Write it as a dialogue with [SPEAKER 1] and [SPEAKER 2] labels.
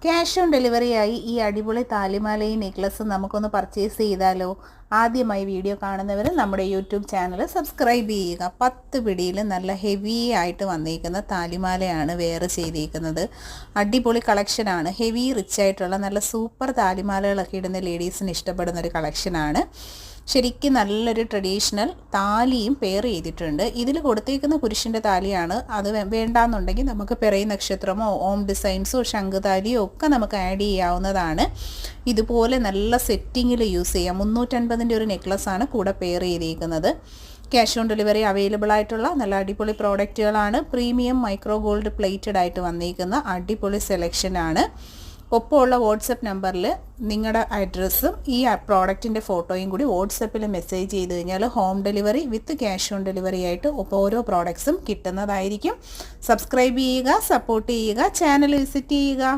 [SPEAKER 1] Cash on ഡെലിവറിയായി ഈ അടിപൊളി താലിമാലയും നെക്ലസും നമുക്കൊന്ന് പർച്ചേസ് ചെയ്താലോ? ആദ്യമായി വീഡിയോ കാണുന്നവർ നമ്മുടെ യൂട്യൂബ് ചാനൽ സബ്സ്ക്രൈബ് ചെയ്യുക. 10 പിടിയിൽ നല്ല ഹെവി ആയിട്ട് വന്നിരിക്കുന്ന താലിമാലയാണ് വെയർ ചെയ്തിരിക്കുന്നത്. അടിപൊളി കളക്ഷനാണ്. ഹെവി റിച്ച് ആയിട്ടുള്ള നല്ല സൂപ്പർ താലിമാലകളൊക്കെ ഇടുന്ന ലേഡീസിന് ഇഷ്ടപ്പെടുന്ന ഒരു കളക്ഷനാണ്. ശരിക്കും നല്ലൊരു ട്രഡീഷണൽ താലിയും പെയർ ചെയ്തിട്ടുണ്ട്. ഇതിൽ കൊടുത്തേക്കുന്ന പുരുഷൻ്റെ താലിയാണ്. അത് വേണ്ടാന്നുണ്ടെങ്കിൽ നമുക്ക് പിറയി നക്ഷത്രമോ ഓം ഡിസൈൻസോ ശംഖുതാലിയോ ഒക്കെ നമുക്ക് ആഡ് ചെയ്യാവുന്നതാണ്. ഇതുപോലെ നല്ല സെറ്റിങ്ങിൽ യൂസ് ചെയ്യാം. 350-ൻ്റെ ഒരു നെക്ലസ്സാണ് കൂടെ പെയർ ചെയ്തിരിക്കുന്നത്. ക്യാഷ് ഓൺ ഡെലിവറി അവൈലബിൾ ആയിട്ടുള്ള നല്ല അടിപൊളി പ്രോഡക്റ്റുകളാണ്. പ്രീമിയം മൈക്രോ ഗോൾഡ് പ്ലേറ്റഡ് ആയിട്ട് വന്നിരിക്കുന്ന അടിപൊളി സെലക്ഷനാണ്. ഒപ്പമുള്ള വാട്സപ്പ് നമ്പറിൽ നിങ്ങളുടെ അഡ്രസ്സും ഈ പ്രോഡക്റ്റിൻ്റെ ഫോട്ടോയും കൂടി വാട്സപ്പിൽ മെസ്സേജ് ചെയ്ത് കഴിഞ്ഞാൽ home delivery with cash on delivery ആയിട്ട് ഓരോ പ്രോഡക്ട്സും കിട്ടുന്നതായിരിക്കും. സബ്സ്ക്രൈബ് ചെയ്യുക, സപ്പോർട്ട് ചെയ്യുക, ചാനൽ വിസിറ്റ് ചെയ്യുക.